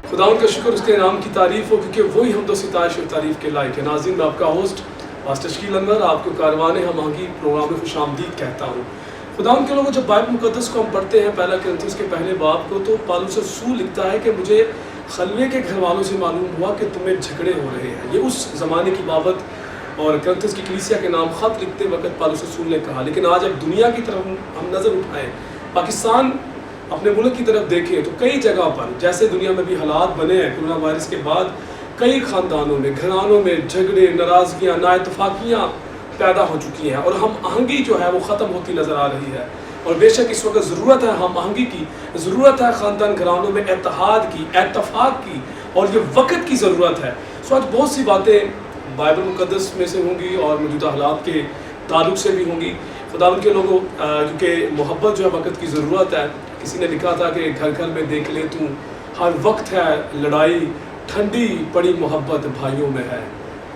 खुदावंद का शुक्र उसके नाम की तारीफ़ हो क्योंकि वही हमदो सितारिश और तारीफ़ के लायक है। नाज़रीन, मैं आपका होस्ट पास्टर शकील अनवर आपको कारवान हमआहंगी प्रोग्राम में खुशामदीद कहता हूँ। खुदावंद के लोगों, जब बाइबल मुक़द्दस को हम पढ़ते हैं पहला कुरिन्थियों के पहले बाब को, तो पौलुस रसूल लिखता है कि मुझे खलवे के घर वालों से मालूम हुआ कि तुम्हें झगड़े हो रहे हैं। ये उस ज़माने की बाबत और कुरिन्थियों की कलीसिया के नाम ख़त लिखते वक्त पौलुस रसूल ने कहा। लेकिन आज अब दुनिया की तरफ हम नज़र उठाएँ, पाकिस्तान अपने मुल्क की तरफ देखें तो कई जगह पर जैसे दुनिया में भी हालात बने हैं कोरोना वायरस के बाद, कई ख़ानदानों में घरानों में झगड़े, नाराज़गियाँ, नाइतफाकियाँ पैदा हो चुकी हैं और हम आहंगी जो है वो ख़त्म होती नज़र आ रही है। और बेशक इस वक्त ज़रूरत है हम आहंगी की, ज़रूरत है ख़ानदान घरानों में इत्तेहाद की, इत्तफ़ाक़ की, और ये वक्त की ज़रूरत है। सो आज बहुत सी बातें बाइबल मुक़द्दस में से होंगी और मौजूदा हालात के ताल्लुक़ से भी होंगी। खुदावंद के लोगों, क्योंकि मोहब्बत जो है वक्त की ज़रूरत है। किसी ने लिखा था कि घर घर में देख ले तू, हर वक्त है लड़ाई, ठंडी पड़ी मोहब्बत भाइयों में है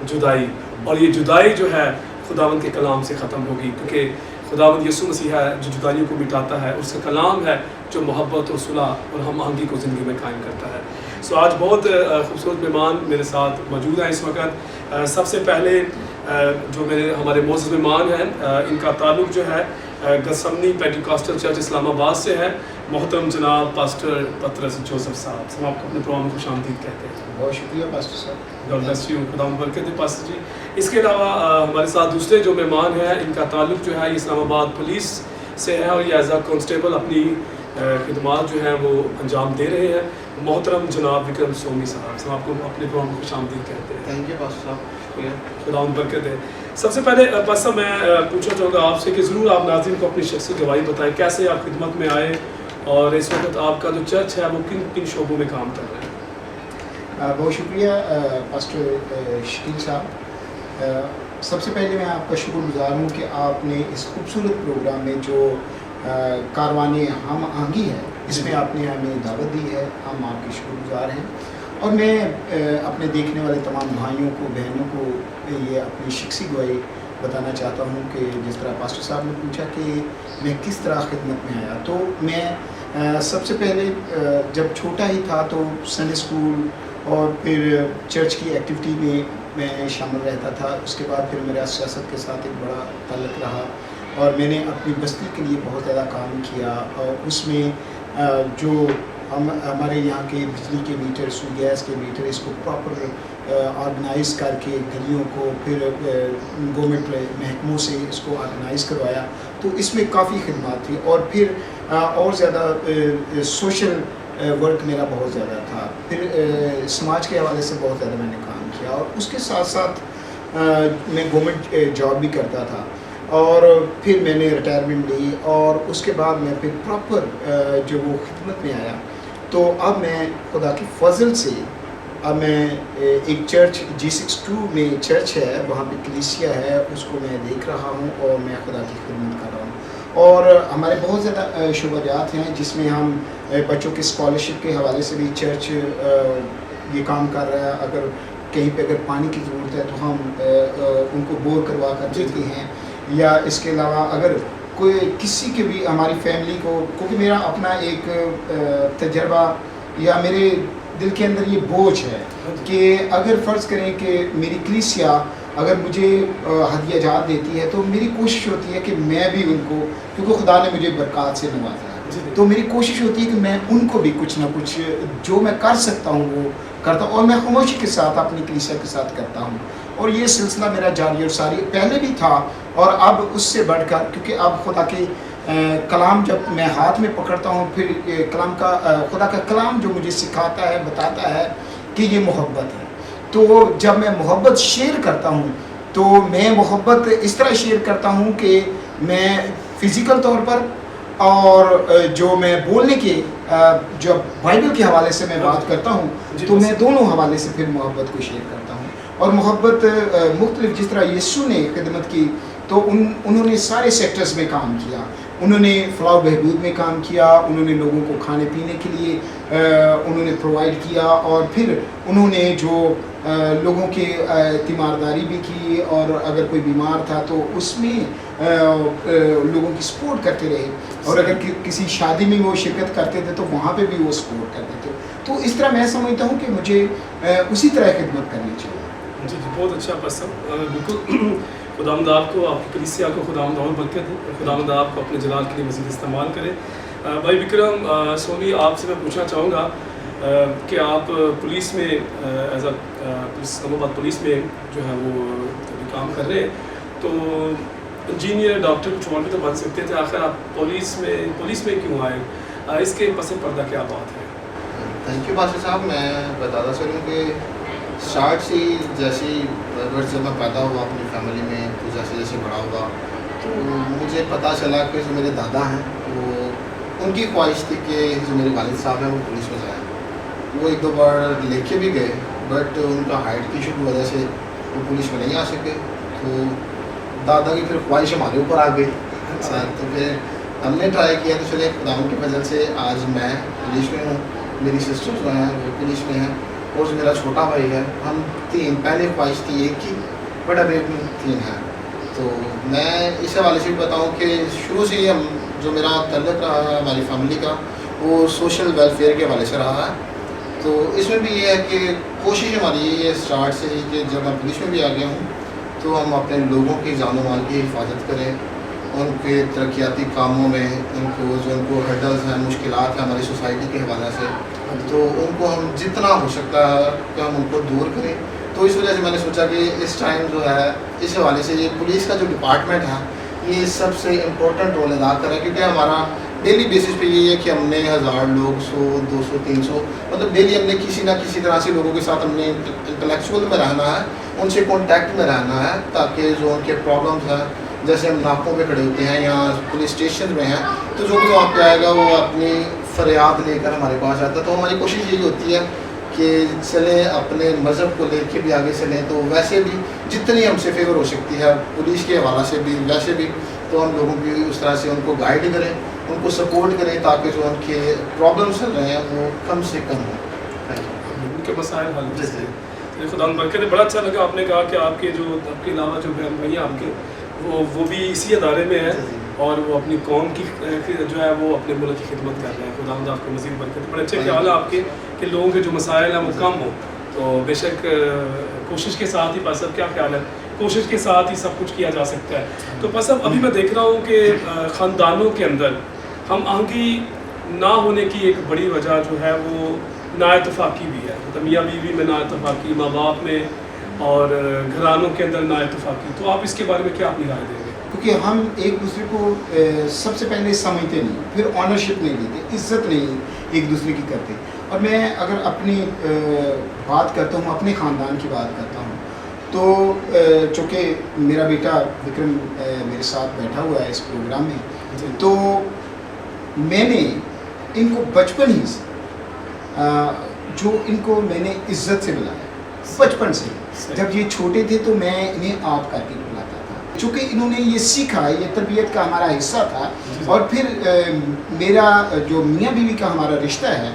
जुदाई। और ये जुदाई जो है खुदावंद के कलाम से ख़त्म होगी, क्योंकि खुदावंद यीशु मसीह है जो जुदाइयों को मिटाता है, उसका कलाम है जो मोहब्बत और सुलह और हम आहंगी को ज़िंदगी में कायम करता है। सो आज बहुत खूबसूरत मेहमान मेरे साथ मौजूद हैं इस वक्त। सबसे पहले जो हमारे मोअज़्ज़ज़ मेहमान हैं, इनका ताल्लुक़ जो है गसमनी पेंटिकॉस्टल चर्च इस्लामाबाद से है। मोहतरम जनाब पास्टर पतरस जोसेफ साहब, हम आपको अपने प्रोग्राम में खुशामदीद कहते हैं। बहुत शुक्रिया पास्टर साहब। गॉड ब्लेस यू, खुदा बरकत दे पास्टर जी। इसके अलावा हमारे साथ दूसरे जो मेहमान हैं, इनका ताल्लुक़ जो है इस्लामाबाद पुलिस से है और ये एज अ कांस्टेबल अपनी खिदमात जो है वो अंजाम दे रहे हैं। मोहतरम जनाब विक्रम सोनी साहब, हम आपको अपने प्रोग्राम में खुशामदीद कहते हैं। थैंक यू पास्टर साहब, शुक्रिया। खुदा बरकत है। सबसे पहले पास्टर मैं पूछना चाहूँगा आपसे कि ज़रूर आप नाज़रीन को अपनी शख्सी गवाही बताएं, कैसे आप खिदमत में आए और इस वक्त आपका जो चर्च है वो किन किन शोबों में काम कर रहे हैं। बहुत शुक्रिया पास्टर शकील साहब। सबसे पहले मैं आपका शुक्रगुज़ार हूँ कि आपने इस खूबसूरत प्रोग्राम में जो कारवाने हम आहंगी है, इसमें आपने हमें दावत दी है। हम आपके शुक्रगुज़ार हैं और मैं अपने देखने वाले तमाम भाइयों को, बहनों को ये अपनी शख्सी गवाही बताना चाहता हूँ कि जिस तरह पास्टर साहब ने पूछा कि मैं किस तरह खिदमत में आया, तो मैं सबसे पहले जब छोटा ही था तो संडे स्कूल और फिर चर्च की एक्टिविटी में मैं शामिल रहता था। उसके बाद फिर मेरा सियासत के साथ एक बड़ा ताल्लुक़ रहा और मैंने अपनी बस्ती के लिए बहुत ज़्यादा काम किया। और उसमें जो हमारे यहाँ के बिजली के मीटर, गैस के मीटर, इसको प्रॉपर ऑर्गेनाइज़ करके गलियों को फिर गवर्नमेंट महकमों से इसको ऑर्गेनाइज़ करवाया, तो इसमें काफ़ी खिदमत थी। और फिर और ज़्यादा सोशल वर्क मेरा बहुत ज़्यादा था। फिर समाज के हवाले से बहुत ज़्यादा मैंने काम किया और उसके साथ साथ मैं गवर्नमेंट जॉब भी करता था। और फिर मैंने रिटायरमेंट ली और उसके बाद मैं फिर प्रॉपर जो वो खिदमत में आया, तो अब मैं खुदा की फजल से अब मैं एक चर्च G62 में चर्च है, वहाँ पे कलीसिया है, उसको मैं देख रहा हूँ और मैं खुदा की खिदमत कर रहा हूँ। और हमारे बहुत ज़्यादा शुभाजात हैं जिसमें हम बच्चों के स्कॉलरशिप के हवाले से भी चर्च ये काम कर रहा है। अगर कहीं पे अगर पानी की ज़रूरत है तो हम उनको बोर करवा कर देते हैं, या इसके अलावा अगर कोई किसी के भी हमारी फैमिली को, क्योंकि मेरा अपना एक तजर्बा या मेरे दिल के अंदर ये बोझ है कि अगर फ़र्ज़ करें कि मेरी कलीसिया अगर मुझे हदिया जात देती है तो मेरी कोशिश होती है कि मैं भी उनको, क्योंकि खुदा ने मुझे बरक़ात से नवाजा है, तो मेरी कोशिश होती है कि मैं उनको भी कुछ ना कुछ जो मैं कर सकता हूँ वो करता हूँ और मैं खामोशी के साथ अपनी कलीसिया के साथ करता हूँ। और ये सिलसिला मेरा जारी और सारी पहले भी था और अब उससे बढ़कर, क्योंकि अब खुदा के कलाम जब मैं हाथ में पकड़ता हूँ, फिर कलाम का खुदा का कलाम जो मुझे सिखाता है, बताता है कि ये मोहब्बत है, तो जब मैं मोहब्बत शेयर करता हूँ तो मैं मोहब्बत इस तरह शेयर करता हूँ कि मैं फ़िज़िकल तौर पर और जो मैं बोलने के जो बाइबल के हवाले से मैं बात करता हूँ तो मैं दोनों हवाले से फिर मोहब्बत को शेयर करता हूँ। और मोहब्बत मुख्तलिफ, जिस तरह यीशु ने खिदमत की तो उन्होंने सारे सेक्टर्स में काम किया। उन्होंने फलाह बहबूद में काम किया, उन्होंने लोगों को खाने पीने के लिए उन्होंने प्रोवाइड किया, और फिर उन्होंने जो लोगों की तीमारदारी भी की, और अगर कोई बीमार था तो उसमें लोगों की सपोर्ट करते रहे, और अगर किसी शादी में वो शिरकत करते थे तो वहाँ पे भी वो सपोर्ट करते थे। तो इस तरह मैं समझता हूँ कि मुझे उसी तरह खिदमत करनी चाहिए। जी जी, बहुत अच्छा पसंद, बिल्कुल। खुदावंद आपको, आपकी कलीसिया को खुदावंद और बरकत दे, खुदावंद आपको अपने जलाल के लिए मज़ीद इस्तेमाल करे। भाई विक्रम सोनी, आपसे मैं पूछना चाहूँगा कि आप पुलिस में एज अ इस्लामाबाद पुलिस में जो है वो अभी काम कर रहे हैं, तो इंजीनियर, डॉक्टर कुछ और भी तो बन सकते थे, आखिर आप पुलिस में क्यों आए? इसके पस पर्दा क्या बात है? थैंक यू पास्टर साहब। मैं बताता चलूँ कि स्टार्ट से जैसे जब मैं पैदा हुआ अपनी फैमिली में, तो जैसे जैसे बड़ा हुआ तो मुझे पता चला कि जो मेरे दादा हैं वो, उनकी ख्वाहिश थी कि जो मेरे वालिद साहब हैं वो पुलिस में जाएँ। वो एक दो बार लेके भी गए, बट उनका हाइट की इशू की वजह से वो पुलिस में नहीं आ सके। तो दादा की फिर ख्वाहिश हमारे ऊपर आ गई। तो फिर हमने ट्राई किया, तो चले खुदावंद की वजह से आज मैं पुलिस में हूँ, मेरी सिस्टर जो हैं वो पुलिस में हैं, और जो मेरा छोटा भाई है। हम तीन, पहले ख्वाहिश थी एक की, बट अब एक में तीन हैं। तो मैं इस हवाले से भी बताऊँ कि शुरू से ही हम, जो मेरा तल्लुक़ रहा है हमारी फैमिली का, वो सोशल वेलफेयर के हवाले से रहा है। तो इसमें भी ये है कि कोशिश हमारी ये है स्टार्ट से ही कि जब मैं पुलिस में भी आ गया हूँ तो हम अपने लोगों की जानो माल की हिफाजत करें, उनके तरक्याती कामों में उनको हर्डल्स हैं, मुश्किलात हैं हमारी सोसाइटी के हवाले से, तो उनको हम जितना हो सकता है कि हम उनको दूर करें। तो इस वजह से मैंने सोचा कि इस टाइम जो है इस हवाले से ये पुलिस का जो डिपार्टमेंट है ये सबसे इम्पोर्टेंट रोल अदा कर रहा है, क्योंकि हमारा डेली बेसिस पे ये है कि हमने 1000 लोग, 100, 200, 300, मतलब डेली हमने किसी ना किसी तरह से लोगों के साथ हमने इंटेलेक्चुअल में रहना है, उनसे कांटेक्ट में रहना है, ताकि जो उनके प्रॉब्लम्स हैं, जैसे हम नाकों पे खड़े होते हैं या पुलिस स्टेशन में हैं, तो जो भी वहाँ पे आएगा वो अपनी फरियाद लेकर हमारे पास आता है। तो हमारी कोशिश यही होती है कि चले अपने मज़हब को लेके भी आगे चलें, तो वैसे भी जितनी हमसे फेवर हो सकती है पुलिस के हवाला से भी, वैसे भी तो हम लोगों की उस तरह से उनको गाइड करें, उनको सपोर्ट करें, ताकि जो उनके प्रॉब्लम्स चल रहे हैं वो कम से कम हो, उनके मसाइल हल हो सकें। खुदा बरकत है। बड़ा अच्छा लगा आपने कहा कि आपके अलावा जो बहन भाई आपके वो भी इसी अदारे में है, और वो अपनी कौम की जो है वो अपने मुल्क की खिदमत कर रहे हैं। खुदा आपको मज़ीद बरकत। बड़े अच्छे ख्याल है आपके कि लोगों के जो मसाइल हैं वो कम हो, तो बेशक कोशिश के साथ ही बस, अब क्या ख्याल है, कोशिश के साथ ही सब कुछ किया जा सकता है। तो बस अब अभी मैं देख रहा हूँ कि ख़ानदानों के अंदर हम आहंगी ना होने की एक बड़ी वजह जो है वो नाइतफाक़ी भी है, मतलब मियाँ बीवी में नाइतफाक़ी, माँ बाप में, और घरानों के अंदर नाइतफाक़ी। तो आप इसके बारे में क्या अपनी राय देंगे? क्योंकि हम एक दूसरे को सबसे पहले समझते नहीं, फिर ऑनरशिप नहीं लेते, इज्जत नहीं एक दूसरे की करते। और मैं अगर अपनी बात करता हूँ, अपने ख़ानदान की बात करता हूँ, तो चूँकि मेरा बेटा विक्रम मेरे साथ बैठा हुआ है इस प्रोग्राम में, तो मैंने इनको बचपन ही से जो इनको मैंने इज्जत से बुलाया बचपन से। जब ये छोटे थे तो मैं इन्हें आप करके बुलाता था, चूँकि इन्होंने ये सीखा, ये तरबियत का हमारा हिस्सा था। और फिर मेरा जो मियाँ बीवी का हमारा रिश्ता है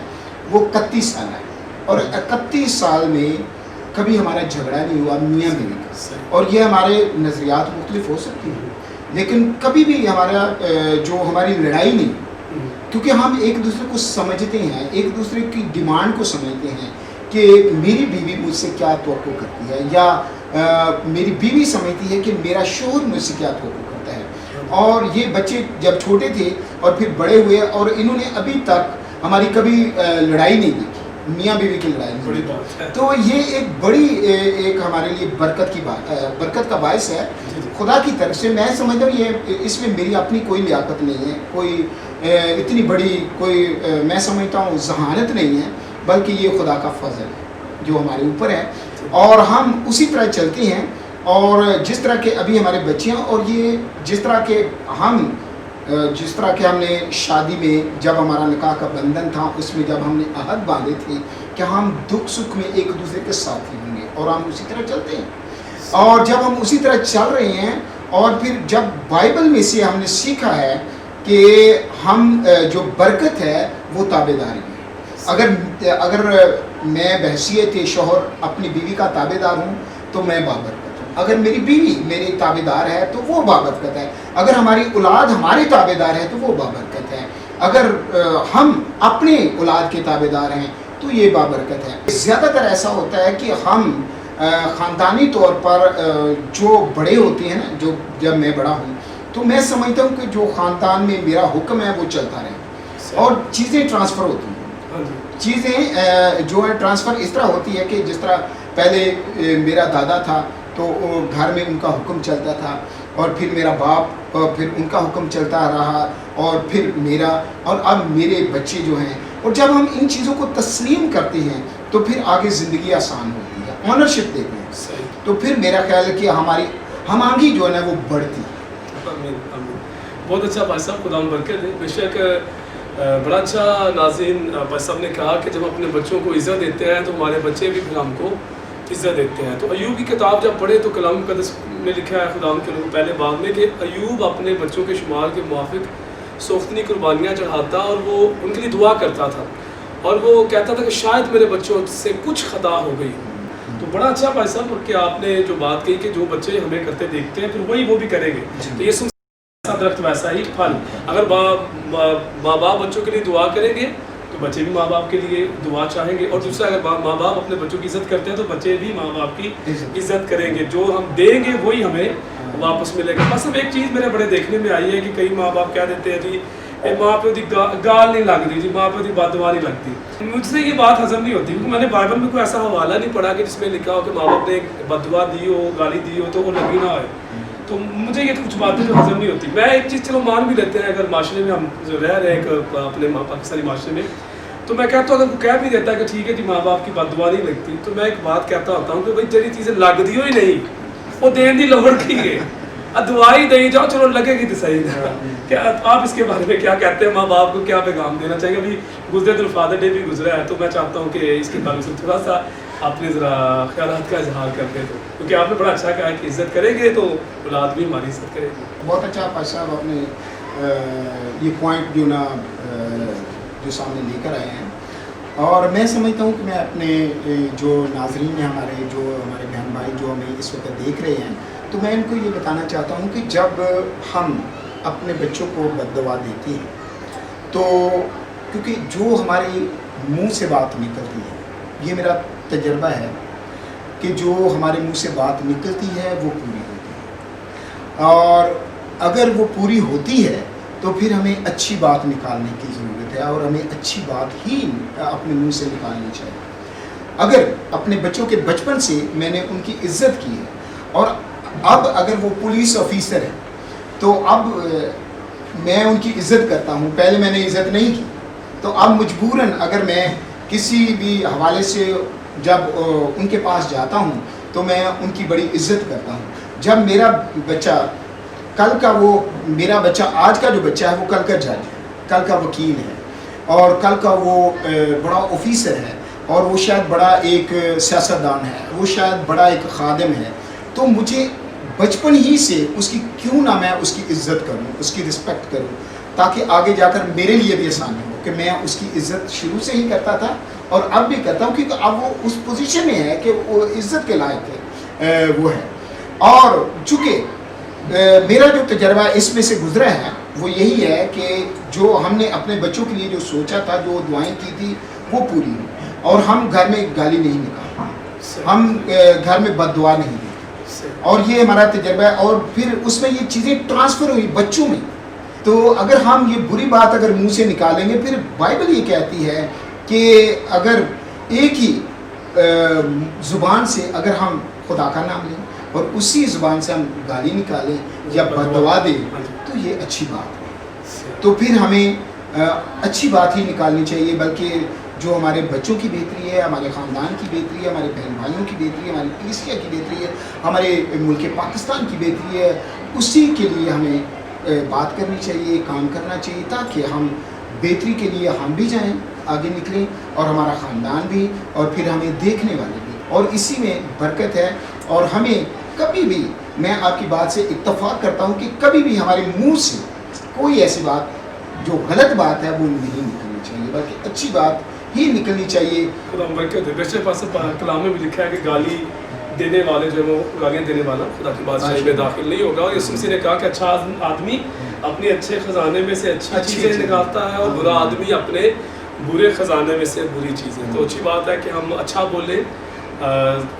वो 31 साल है, और 31 साल में कभी हमारा झगड़ा नहीं हुआ मियाँ बीवी का। और ये हमारे नज़रियात मुख्तलिफ हो सकती हैं, लेकिन कभी भी हमारा जो हमारी लड़ाई नहीं, क्योंकि हम एक दूसरे को समझते हैं, एक दूसरे की डिमांड को समझते हैं कि मेरी बीवी मुझसे क्या तवक्को करती है, या मेरी बीवी समझती है कि मेरा शौहर मुझसे क्या तवक्को करता है। और ये बच्चे जब छोटे थे और फिर बड़े हुए, और इन्होंने अभी तक हमारी कभी लड़ाई नहीं देखी, मियाँ बीवी की लड़ाई बड़ी बात है। तो ये एक बड़ी एक हमारे लिए बरकत का बायस है खुदा की तरफ से। मैं समझता हूँ ये इसमें मेरी अपनी कोई लियाकत नहीं है, कोई इतनी बड़ी कोई मैं समझता हूँ जहानत नहीं है, बल्कि ये खुदा का फजल है जो हमारे ऊपर है, और हम उसी तरह चलते हैं। और जिस तरह के अभी हमारे बच्चे हैं, और ये जिस तरह के हमने शादी में जब हमारा निकाह का बंधन था, उसमें जब हमने अहद बांधे थे कि हम दुख सुख में एक दूसरे के साथ ही होंगे, और हम उसी तरह चलते हैं। और जब हम उसी तरह चल रहे हैं, और फिर जब बाइबल में से हमने सीखा है कि हम जो बरकत है वो ताबेदारी है। अगर میں بحیثیت شوہر اپنی بیوی کا تابع دار ہوں تو میں بابرکت ہوں. اگر میری بیوی میری تابع دار ہے تو وہ بابرکت ہے. اگر ہماری اولاد ہمارے تابع دار ہے تو وہ بابرکت ہے. اگر ہم اپنے اولاد کے تابع دار ہیں تو یہ بابرکت ہے. زیادہ تر ایسا ہوتا ہے کہ ہم خاندانی طور پر جو بڑے ہوتے ہیں نا, جب میں بڑا ہوں تو میں سمجھتا ہوں کہ جو خاندان میں میرا حکم ہے وہ چلتا رہے اور چیزیں ٹرانسفر ہوتی ہیں. چیزیں جو ہے ٹرانسفر اس طرح ہوتی ہے کہ جس طرح پہلے میرا دادا تھا تو گھر میں ان کا حکم چلتا تھا, اور پھر میرا باپ اور پھر ان کا حکم چلتا رہا, اور پھر میرا, اور اب میرے بچے جو ہیں. اور جب ہم ان چیزوں کو تسلیم کرتے ہیں تو پھر آگے زندگی آسان ہوتی ہے, آنرشپ دیتے ہیں, تو پھر میرا خیال ہے کہ ہماری ہم آگی جو ہے نا وہ بڑھتی ہے. بہت اچھا بھائی صاحب, خدا برکت دے. بے شک بڑا اچھا ناظرین بھائی صاحب نے کہا کہ جب اپنے بچوں کو عزت دیتے ہیں تو ہمارے بچے بھی پھر ہم کو عزت دیتے ہیں. تو ایوب کی کتاب جب پڑھے تو کلام مقدس میں لکھا ہے خدا کے لوگ پہلے بعد میں کہ ایوب اپنے بچوں کے شمار کے موافق سوختنی قربانیاں چڑھاتا اور وہ ان کے لیے دعا کرتا تھا, اور وہ کہتا تھا کہ شاید میرے بچوں سے کچھ خطا ہو گئی. تو بڑا اچھا بھائی صاحب کہ آپ نے جو بات کہی کہ جو بچے ہمیں کرتے دیکھتے ہیں پھر وہی وہ بھی کریں گے. تو یہ سن درخت ویسا ہی پھل. اگر ماں باپ بچوں کے لیے دعا کریں گے تو بچے بھی ماں باپ کے لیے دعا چاہیں گے, اور دوسرا اگر ماں باپ اپنے بچوں کی عزت کرتے ہیں تو بچے بھی ماں باپ کی عزت کریں گے. جو ہم دیں گے وہی ہمیں واپس ملے گا. بس اب ایک چیز میرے بڑے دیکھنے میں آئی ہے کہ کئی ماں باپ کہہ دیتے ہیں جی ماں پہ گال نہیں لگتی, جی ماں پہ بد دعا نہیں لگتی. مجھ سے یہ بات ہضم نہیں ہوتی کیونکہ میں نے بائبل میں کوئی ایسا حوالہ نہیں پڑھا کہ جس میں لکھا ہو کہ ماں باپ نے بد دعا دی ہو, گالی دی ہو تو وہ لگی نہ ہوئے. تو مجھے یہ کچھ باتیں جو ہضم نہیں ہوتی. میں ایک چیز چلو مان بھی لیتے ہیں, اگر معاشرے میں ہم جو رہ رہے ہیں اپنے پاکستانی معاشرے میں, تو میں کہتا ہوں اگر وہ کہہ بھی دیتا ہے کہ ٹھیک ہے جی ماں باپ کی بد دعا نہیں لگتی, تو میں ایک بات کہتا ہوتا ہوں کہ بھائی جڑی چیزیں لگ دی ہی نہیں وہ دین دی لوڑ کی ہے, دعائی دے جاؤ چلو لگے گی تو صحیح. کیا آپ اس کے بارے میں کیا کہتے ہیں, ماں باپ کو کیا پیغام دینا چاہیے؟ ابھی گزرے دن فادر ڈے بھی گزرا ہے, تو میں چاہتا ہوں کہ اس کے بارے میں تھوڑا سا آپ نے ذرا خیالات کا اظہار کرتے تو, کیونکہ آپ نے بڑا اچھا کہا کہ عزت کریں گے تو اولاد بھی ہماری عزت کرے گی. بہت اچھا پاش صاحب آپ نے یہ پوائنٹ جو نا جو سامنے لے کر آئے ہیں, اور میں سمجھتا ہوں کہ میں اپنے جو ناظرین ہیں ہمارے, جو ہمارے بہن بھائی جو ہمیں اس وقت دیکھ رہے ہیں, تو میں ان کو یہ بتانا چاہتا ہوں کہ جب ہم اپنے بچوں کو بد دعا دیتے ہیں تو کیونکہ جو ہماری منہ سے بات نکلتی ہے, یہ میرا تجربہ ہے کہ جو ہمارے منہ سے بات نکلتی ہے وہ پوری ہوتی ہے, اور اگر وہ پوری ہوتی ہے تو پھر ہمیں اچھی بات نکالنے کی ضرورت ہے, اور ہمیں اچھی بات ہی اپنے منہ سے نکالنی چاہیے. اگر اپنے بچوں کے بچپن سے میں نے ان کی عزت کی ہے, اور اب اگر وہ پولیس آفیسر ہے تو اب میں ان کی عزت کرتا ہوں, پہلے میں نے عزت نہیں کی, تو اب مجبوراً اگر میں کسی بھی حوالے سے جب ان کے پاس جاتا ہوں تو میں ان کی بڑی عزت کرتا ہوں. جب میرا بچہ کل کا, وہ میرا بچہ آج کا جو بچہ ہے وہ کل کا جج ہے, کل کا وکیل ہے, اور کل کا وہ بڑا آفیسر ہے, اور وہ شاید بڑا ایک سیاستدان ہے, وہ شاید بڑا ایک خادم ہے, تو مجھے بچپن ہی سے اس کی کیوں نہ میں اس کی عزت کروں, اس کی رسپیکٹ کروں, تاکہ آگے جا کر میرے لیے بھی آسانی ہو کہ میں اس کی عزت شروع سے ہی کرتا تھا اور اب بھی کرتا ہوں, کیونکہ اب وہ اس پوزیشن میں ہے کہ وہ عزت کے لائق ہے وہ ہے. اور چونکہ میرا جو تجربہ اس میں سے گزرا ہے وہ یہی ہے کہ جو ہم نے اپنے بچوں کے لیے جو سوچا تھا, جو دعائیں کی تھی وہ پوری ہوئی, اور ہم گھر میں گالی نہیں نکالتے, ہم گھر میں بد دعا نہیں دیتے, اور یہ ہمارا تجربہ ہے. اور پھر اس میں یہ چیزیں ٹرانسفر ہوئی بچوں میں. تو اگر ہم یہ بری بات اگر منہ سے نکالیں گے, پھر بائبل یہ کہتی ہے کہ اگر ایک ہی زبان سے اگر ہم خدا کا نام لیں اور اسی زبان سے ہم گالی نکالیں یا بد دعا دیں تو یہ اچھی بات ہے. تو پھر ہمیں اچھی بات ہی نکالنی چاہیے, بلکہ جو ہمارے بچوں کی بہتری ہے, ہمارے خاندان کی بہتری ہے, ہمارے بہن بھائیوں کی بہتری ہے, ہماری کلیسیا کی بہتری ہے, ہمارے ملک پاکستان کی بہتری ہے, اسی کے لیے ہمیں بات کرنی چاہیے, کام کرنا چاہیے, تاکہ ہم بہتری کے لیے ہم بھی جائیں, آگے نکلیں, اور ہمارا خاندان بھی, اور پھر ہمیں دیکھنے والے بھی, اور اسی میں برکت ہے. اور ہمیں کبھی بھی, میں آپ کی بات سے اتفاق کرتا ہوں کہ کبھی بھی ہمارے منہ سے کوئی ایسی بات جو غلط بات ہے وہ نہیں نکلنی چاہیے, بلکہ اچھی بات ही निकलनी चाहिए। खुदा बरकत दे। बेशक पास कलाम में भी लिखा है कि गाली देने वाले जो है वो गालियाँ देने वाला खुदा की बादशाही में दाखिल नहीं होगा। और यीशु मसीह ने कहा कि अच्छा आदमी अपने अच्छे खजाने में से अच्छी चीज़ें निकालता है और बुरा आदमी अपने बुरे खजाने में से बुरी चीज़ें। तो अच्छी बात है कि हम अच्छा बोलें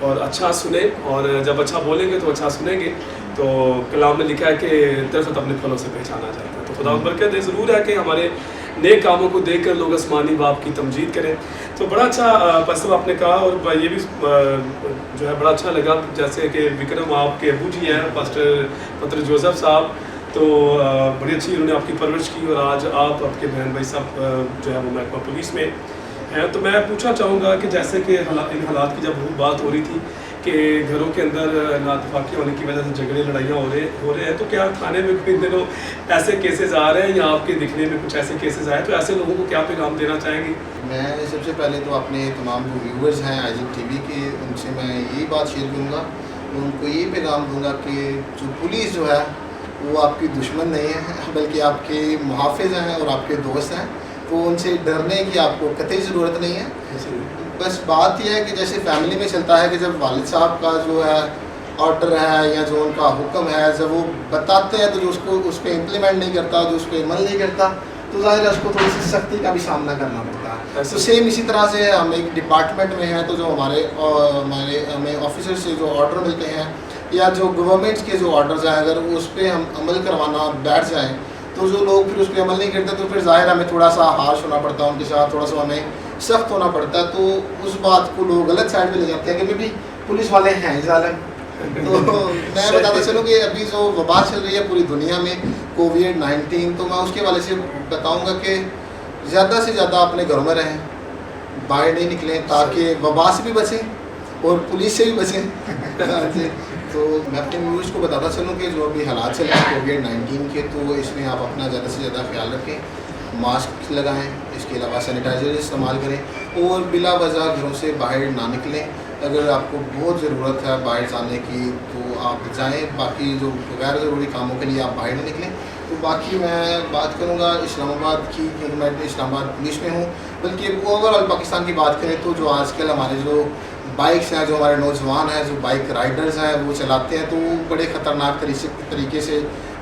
और अच्छा सुने, और जब अच्छा बोलेंगे तो अच्छा सुनेंगे। तो कलाम में लिखा है कि दरख्त अपने फलों से पहचाना जाता है। तो खुदा बरकत दे। ज़रूर है कि हमारे नेक कामों को देख कर लोग आसमानी बाप की तमजीद करें। तो बड़ा अच्छा पास्टर आपने कहा, और ये भी जो है बड़ा अच्छा लगा जैसे कि विक्रम आपके अबू जी हैं पास्टर जोसेफ साहब, तो बड़ी अच्छी उन्होंने आपकी परवरिश की, और आज आप आपके बहन भाई साहब जो है वो महकमा पुलिस में हैं। तो मैं पूछना चाहूँगा कि जैसे कि इन हालात की जब बात हो रही थी कि घरों के अंदर नाइतफाकी होने की वजह से झगड़े लड़ाइयाँ हो रहे हैं, तो क्या थाने में इन दिनों ऐसे केसेस आ रहे हैं या आपके दिखने में कुछ ऐसे केसेस आए, तो ऐसे लोगों को क्या पैगाम देना चाहेंगे? मैं सबसे पहले तो अपने तमाम जो व्यूवर्स हैं IGP TV के, उनसे मैं यही बात शेयर करूँगा, उनको ये पैगाम दूँगा कि जो पुलिस जो है वो आपकी दुश्मन नहीं है, बल्कि आपके मुहाफ़िज़ हैं और आपके दोस्त हैं। तो उनसे डरने की आपको कतई ज़रूरत नहीं है। बस बात यह है कि जैसे फैमिली में चलता है कि जब वालिद साहब का जो है ऑर्डर है या जो उनका हुक्म है, जब वो बताते हैं तो जो उसको उस पर इम्प्लीमेंट नहीं करता, जो उस पर अमल नहीं करता, तो ज़ाहिर है उसको थोड़ी सी सख्ती का भी सामना करना पड़ता है। तो सेम इसी तरह से हम एक डिपार्टमेंट में हैं, तो जो हमें ऑफिसर से जो ऑर्डर मिलते हैं या जो गवर्नमेंट के जो ऑर्डर्स हैं, अगर उस पर हम अमल करवाना बैठ जाएँ तो जो लोग फिर उस पर अमल नहीं करते, तो फिर ज़ाहिर हमें थोड़ा सा हार्श होना पड़ता है उनके साथ, थोड़ा सा हमें सख्त होना पड़ता है। तो उस बात को लोग गलत साइड पे ले जाते हैं कि भी पुलिस वाले हैं ज़ालिम। तो मैं बताता चलूँ कि अभी जो वबा चल रही है पूरी दुनिया में COVID-19, तो मैं उसके वाले से बताऊँगा कि ज़्यादा से ज़्यादा अपने घरों में रहें, बाहर नहीं निकलें, ताकि वबा से भी बचें और पुलिस से भी बचें। तो मैं अपने व्यूअर्स को बताता चलूँ कि जो अभी हालात चल रहे हैं COVID-19 के, तो इसमें आप अपना ज़्यादा से ज़्यादा ख्याल रखें, मास्क लगाएं, इसके अलावा सैनिटाइज़र इस्तेमाल करें और बिला वजह घरों से बाहर ना निकलें। अगर आपको बहुत ज़रूरत है बाहर जाने की तो आप जाएं, बाकी जो गैर ज़रूरी कामों के लिए आप बाहर नहीं निकलें। तो बाकी मैं बात करूँगा इस्लामाबाद की, क्योंकि मैं इस्लामाबाद पुलिस में हूँ, बल्कि ओवरऑल पाकिस्तान की बात करें तो जो आजकल हमारे जो बाइक्स हैं, जो हमारे नौजवान हैं, जो बाइक राइडर्स हैं, वो चलाते हैं, तो वो बड़े ख़तरनाक तरीके से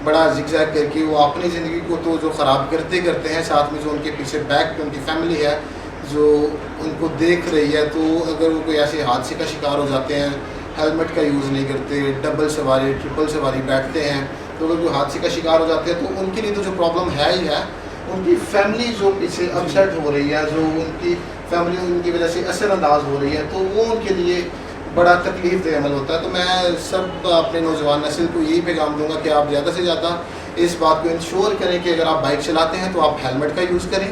बड़ा जिगजैग करके वो अपनी ज़िंदगी को तो जो ख़राब करते हैं, साथ में जो उनके पीछे बैक पे उनकी फैमिली है जो उनको देख रही है, तो अगर वो कोई ऐसे हादसे का शिकार हो जाते हैं, हेलमेट का यूज़ नहीं करते, डबल सवारी ट्रिपल सवारी बैठते हैं, तो अगर कोई हादसे का शिकार हो जाते हैं तो उनके लिए तो जो प्रॉब्लम है ही है, उनकी फैमिली जो पीछे अपसेट हो रही है, जो उनकी फैमिली उनकी वजह से असरअंदाज हो रही है, तो वो उनके लिए बड़ा तकलीफ दे अमल होता है। तो मैं सब अपने नौजवान नस्ल को यही पैगाम दूंगा कि आप ज़्यादा से ज़्यादा इस बात को इंश्योर करें कि अगर आप बाइक चलाते हैं तो आप हेलमेट का यूज़ करें।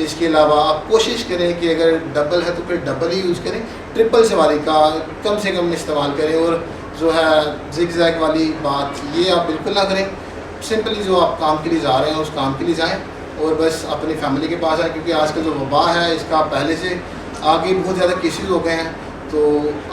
इसके अलावा आप कोशिश करें कि अगर डबल है तो फिर डबल ही यूज़ करें, ट्रिपल सवारी का कम से कम इस्तेमाल करें, और जो है जिग जैग वाली बात ये आप बिल्कुल ना करें। सिंपली जो आप काम के लिए जा रहे हैं उस काम के लिए जाएँ और बस अपनी फैमिली के पास आए, क्योंकि आजकल जो वबा है इसका पहले से आगे बहुत ज़्यादा केसेस हो गए हैं। तो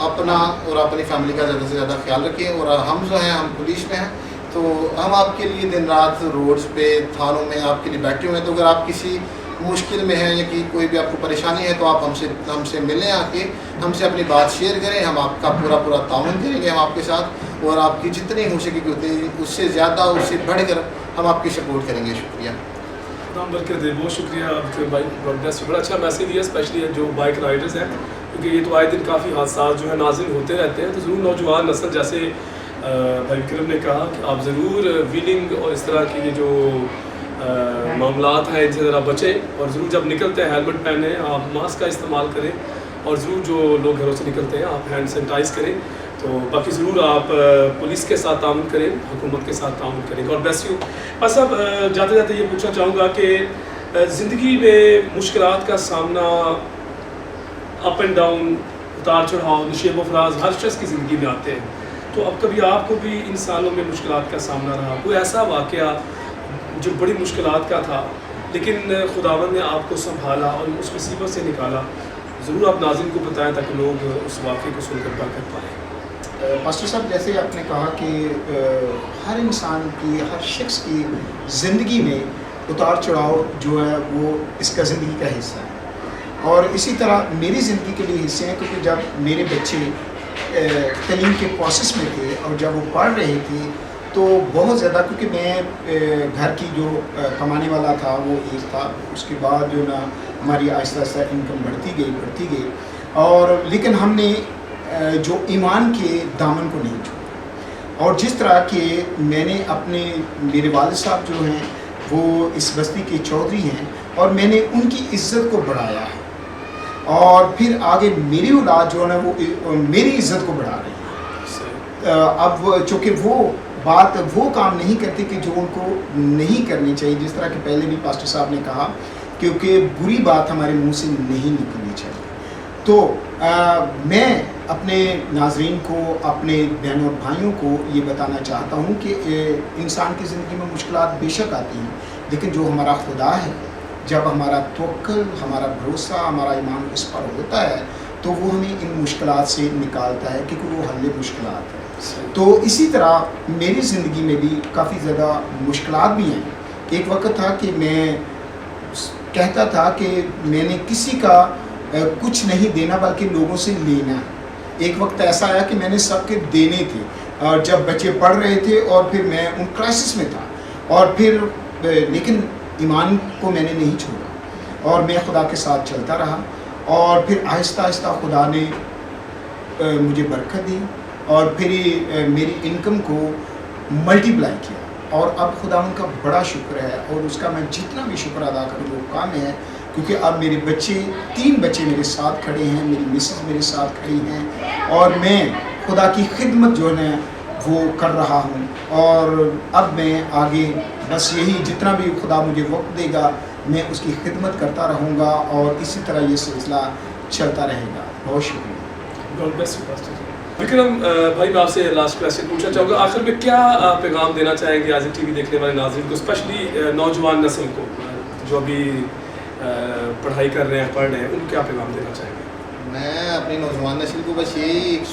अपना और अपनी फैमिली का ज़्यादा से ज़्यादा ख्याल रखें। और हम जो हैं हम पुलिस में हैं, तो हम आपके लिए दिन रात रोड्स पे थानों में आपके लिए बैठे हुए हैं। तो अगर आप किसी मुश्किल में हैं या कि कोई भी आपको परेशानी है तो आप हमसे मिलें, आके हमसे अपनी बात शेयर करें, हम आपका पूरा ताउन करेंगे हम आपके साथ, और आपकी जितनी हो सकेगी उतनी उससे ज़्यादा उससे बढ़कर हम आपकी सपोर्ट करेंगे। शुक्रिया। नाम बरकत दे, बहुत शुक्रिया बाइक ब्रॉडकास्ट, बड़ा अच्छा मैसेज दिया, स्पेशली जो बाइक राइडर्स हैं, क्योंकि ये तो आए दिन काफ़ी हादसा जो है नाज़िल होते रहते हैं। तो ज़रूर नौजवान नस्ल, जैसे भाई विक्रम ने कहा कि आप ज़रूर व्हीलिंग और इस तरह की ये जो मामलात हैं इनसे ज़रा बचें, और ज़रूर जब निकलते हैं हेलमेट पहने, आप मास्क का इस्तेमाल करें, और ज़रूर जो लोग घरों से निकलते हैं आप हैंड सैनिटाइज़ करें। तो बाकी ज़रूर आप पुलिस के साथ ताउन करें, हुकूमत के साथ ताउन करें। God bless you. बस अब जाते जाते ये पूछना चाहूँगा कि ज़िंदगी में मुश्किलात का सामना, अप एंड डाउन, उतार चढ़ाव, नशेब फराज, हर शख्स की ज़िंदगी में आते हैं। तो अब कभी आपको भी इन सालों में मुश्किलात का सामना रहा, कोई ऐसा वाक़या जो बड़ी मुश्किलात का था लेकिन खुदावंद ने आपको संभाला और उस मुसीबत से निकाला, ज़रूर आप नाज़रीन को बताएं ताकि लोग उस वाक़े को सुनकर बरकत पाएँ। पास्टर साहब, जैसे आपने कहा कि हर इंसान की, हर शख्स की ज़िंदगी में उतार चढ़ाव जो है वो इसका ज़िंदगी का हिस्सा है, اور اسی طرح میری زندگی کے بھی حصے ہیں، کیونکہ جب میرے بچے تعلیم کے پروسیس میں تھے اور جب وہ پڑھ رہے تھے تو بہت زیادہ، کیونکہ میں گھر کی جو کمانے والا تھا وہ ایک تھا، اس کے بعد جو نا ہماری آہستہ آہستہ انکم بڑھتی گئی اور لیکن ہم نے جو ایمان کے دامن کو نہیں چھوڑا، اور جس طرح کہ میں نے میرے والد صاحب جو ہیں وہ اس بستی کے چودھری ہیں اور میں نے ان کی عزت کو بڑھایا ہے، اور پھر آگے میری اولاد جو ہے نا وہ میری عزت کو بڑھا رہی ہے۔ اب چونکہ وہ کام نہیں کرتے کہ جو ان کو نہیں کرنی چاہیے، جس طرح کہ پہلے بھی پاسٹر صاحب نے کہا، کیونکہ بری بات ہمارے منہ سے نہیں نکلنی چاہیے۔ تو میں اپنے ناظرین کو، اپنے بہنوں اور بھائیوں کو یہ بتانا چاہتا ہوں کہ انسان کی زندگی میں مشکلات بے شک آتی ہیں، لیکن جو ہمارا خدا ہے، جب ہمارا توکل، ہمارا بھروسہ، ہمارا ایمان اس پر ہوتا ہے تو وہ ہمیں ان مشکلات سے نکالتا ہے، کیونکہ وہ حل مشکلات ہے۔ تو اسی طرح میری زندگی میں بھی کافی زیادہ مشکلات بھی ہیں۔ ایک وقت تھا کہ میں کہتا تھا کہ میں نے کسی کا کچھ نہیں دینا بلکہ لوگوں سے لینا ہے۔ ایک وقت ایسا آیا کہ میں نے سب کے دینے تھے، اور جب بچے پڑھ رہے تھے اور پھر میں ان کرائسس میں تھا، اور پھر لیکن ایمان کو میں نے نہیں چھوڑا اور میں خدا کے ساتھ چلتا رہا، اور پھر آہستہ آہستہ خدا نے مجھے برکت دی اور پھر میری انکم کو ملٹیپلائی کیا، اور اب خدا ان کا بڑا شکر ہے، اور اس کا میں جتنا بھی شکر ادا کروں وہ کام ہے، کیونکہ اب میرے 3 بچے میرے ساتھ کھڑے ہیں، میری مسز میرے ساتھ کھڑی ہیں، اور میں خدا کی خدمت جو ہے وہ کر رہا ہوں، اور اب میں آگے بس یہی جتنا بھی خدا مجھے وقت دے گا میں اس کی خدمت کرتا رہوں گا، اور اسی طرح یہ سلسلہ چلتا رہے گا۔ بہت شکریہ۔ God bless you pastor. Vikram بھائی، میں آپ سے لاسٹ کویسچن پوچھنا چاہوں گا، آخر میں کیا پیغام دینا چاہیں گے آج ٹی وی دیکھنے والے ناظرین کو، اسپیشلی نوجوان نسل کو جو ابھی پڑھائی کر رہے ہیں، پڑھ رہے ہیں، ان کو کیا پیغام دینا چاہیں گے؟ میں اپنی نوجوان نسل کو بس یہی ایک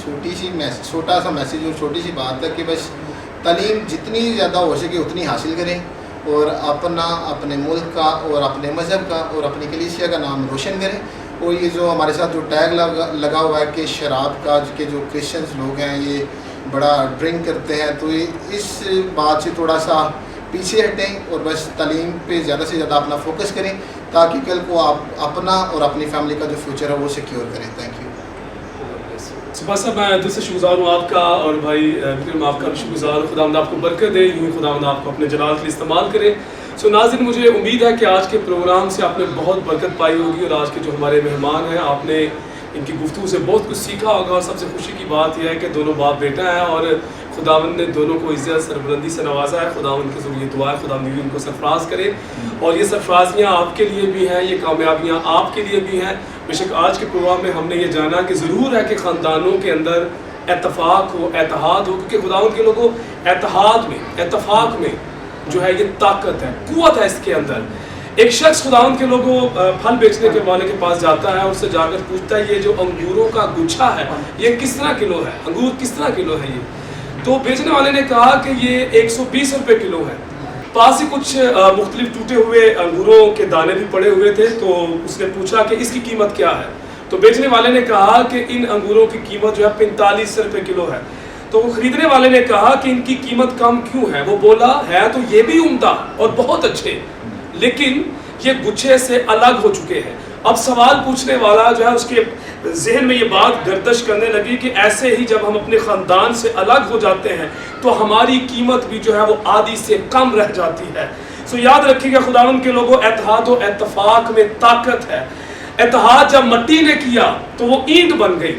چھوٹا سا میسیج اور چھوٹی سی بات ہے کہ بس تعلیم جتنی زیادہ ہو سکے اتنی حاصل کریں، اور اپنے ملک کا اور اپنے مذہب کا اور اپنی کلیسیا کا نام روشن کریں۔ اور یہ جو ہمارے ساتھ جو ٹیگ لگا ہوا ہے کہ شراب کا کہ جو کرسچنز لوگ ہیں یہ بڑا ڈرنک کرتے ہیں، تو اس بات سے تھوڑا سا پیچھے ہٹیں اور بس تعلیم پہ زیادہ سے زیادہ اپنا فوکس کریں، تاکہ کل کو آپ اپنا اور اپنی فیملی کا جو فیوچر ہے وہ سیکیور کریں۔ Thank you. صبح صاحب، میں دل سے شکر گزار ہوں آپ کا، اور بھائی وکرم آپ کا بھی شکر گزار ہوں۔ خداوند آپ کو برکت دے، یوں خداوند آپ کو اپنے جلال کے لیے استعمال کرے۔ سو ناظرین، مجھے امید ہے کہ آج کے پروگرام سے آپ نے بہت برکت پائی ہوگی، اور آج کے جو ہمارے مہمان ہیں آپ نے ان کی گفتگو سے بہت کچھ سیکھا ہوگا، اور سب سے خوشی کی بات یہ ہے کہ دونوں باپ بیٹا ہیں، اور خداوند نے دونوں کو عزت سربلندی سے نوازا ہے۔ خداوند کے ذریعے دعا ہے خداوند ان کو سرفراز کرے، اور یہ سرفرازیاں آپ کے لیے بھی ہیں، یہ کامیابیاں آپ کے لیے بھی ہیں۔ بے شک آج کے پروگرام میں ہم نے یہ جانا کہ ضرور ہے کہ خاندانوں کے اندر اتفاق ہو، اتحاد ہو، کیونکہ خداوند کے لوگوں اتحاد میں، اتفاق میں جو ہے یہ طاقت ہے، قوت ہے اس کے اندر۔ ایک شخص خداوند کے لوگوں پھل بیچنے کے والے کے پاس جاتا ہے، اور اس سے جا کر پوچھتا ہے یہ جو انگوروں کا گچھا ہے یہ کس طرح کلو ہے، انگور کس طرح کلو ہے یہ؟ تو بیچنے والے نے کہا کہ یہ 120 روپے کلو ہے۔ پاس ہی کچھ مختلف ٹوٹے ہوئے انگوروں کے دانے بھی پڑے ہوئے تھے، تو اس نے پوچھا کہ اس کی قیمت کیا ہے؟ تو بیچنے والے نے کہا کہ ان انگوروں کی قیمت جو ہے 45 روپے کلو ہے۔ تو وہ خریدنے والے نے کہا کہ ان کی قیمت کم کیوں ہے؟ وہ بولا ہے تو یہ بھی عمدہ اور بہت اچھے، لیکن یہ گچھے سے الگ ہو چکے ہیں۔ اب سوال پوچھنے والا جو ہے اس کے ذہن میں یہ بات گردش کرنے لگی کہ ایسے ہی جب ہم اپنے خاندان سے الگ ہو جاتے ہیں تو ہماری قیمت بھی جو ہے وہ آدھی سے کم رہ جاتی ہے۔ سو یاد رکھیے گا خداوند کے لوگوں، اتحاد و اتفاق میں طاقت ہے۔ اتحاد جب مٹی نے کیا تو وہ اینٹ بن گئی،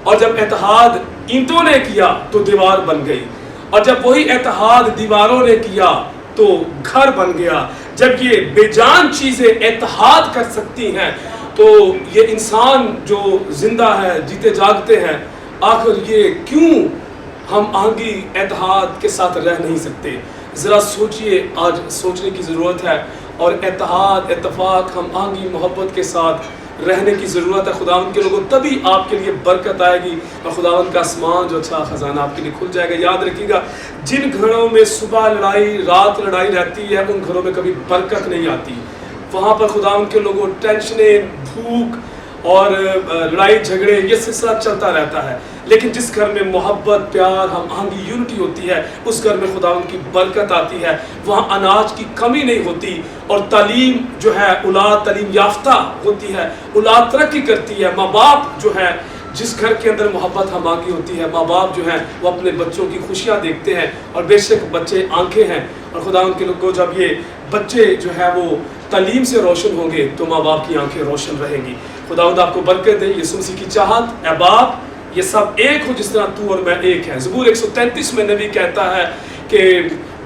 اور جب اتحاد اینٹوں نے کیا تو دیوار بن گئی، اور جب وہی اتحاد دیواروں نے کیا تو گھر بن گیا۔ جب یہ بے جان چیزیں اتحاد کر سکتی ہیں تو یہ انسان جو زندہ ہے، جیتے جاگتے ہیں، آخر یہ کیوں ہم آہنگی اتحاد کے ساتھ رہ نہیں سکتے؟ ذرا سوچئے، آج سوچنے کی ضرورت ہے، اور اتحاد، اتفاق، ہم آہنگی محبت کے ساتھ رہنے کی ضرورت ہے خداوند کے لوگوں، تبھی آپ کے لیے برکت آئے گی، اور خداوند کا آسمان جو اچھا خزانہ آپ کے لیے کھل جائے گا۔ یاد رکھیے گا، جن گھروں میں صبح لڑائی رات لڑائی رہتی ہے ان گھروں میں کبھی برکت نہیں آتی۔ وہاں پر خداوند کے لوگوں ٹینشنیں، भूख और लड़ाई झगड़े ये सिलसिला चलता रहता है, लेकिन जिस घर में मोहब्बत, प्यार, हम आहंगी, यूनिटी होती है, उस घर में खुदा की बरकत आती है, वहाँ अनाज की कमी नहीं होती, और तालीम जो है, औलाद तालीम याफ्ता होती है, औलाद तरक्की करती है। माँ बाप जो है, जिस घर के अंदर मोहब्बत हम आगे होती है, माँ बाप जो हैं वो अपने बच्चों की खुशियाँ देखते हैं, और बेशक बच्चे आंखें हैं, और खुदा उनके लोगों जब ये बच्चे जो है वो तालीम से रोशन होंगे तो माँ बाप की आंखें रोशन रहेंगी। खुदावंद आपको बरकत दे। यीशु मसीह की चाहत, ऐ बाप ये सब एक हो जिस तरह तू और मैं एक हैं। ज़बूर 133 में नबी कहता है कि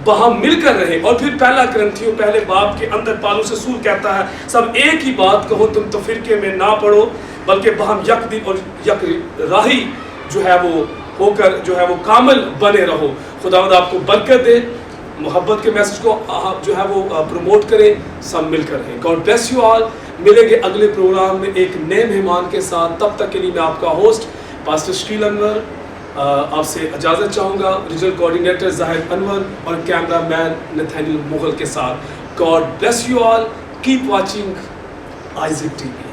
वहाँ मिलकर रहे, और फिर पहला ग्रंथियों पहले बाप के अंदर पौलुस रसूल कहता है सब एक ही बात कहो, तुम तो फिरके में ना पड़ो, बल्कि बहम यक दिन और यक राही जो है वो होकर जो है वो कामिल बने रहो। खुदावंद आपको बरकत दे, मोहब्बत के मैसेज को आप जो है वो प्रमोट करें, सब मिलकर रहें। God bless you all. मिलेंगे अगले प्रोग्राम में एक नए मेहमान के साथ। तब तक के लिए मैं आपका होस्ट पास्टर शकील अनवर आपसे इजाज़त चाहूँगा, रीजनल कोऑर्डिनेटर जाहिद अनवर और कैमरा मैन नथानियल मुगल के साथ। God bless you all. Keep watching Isaac TV.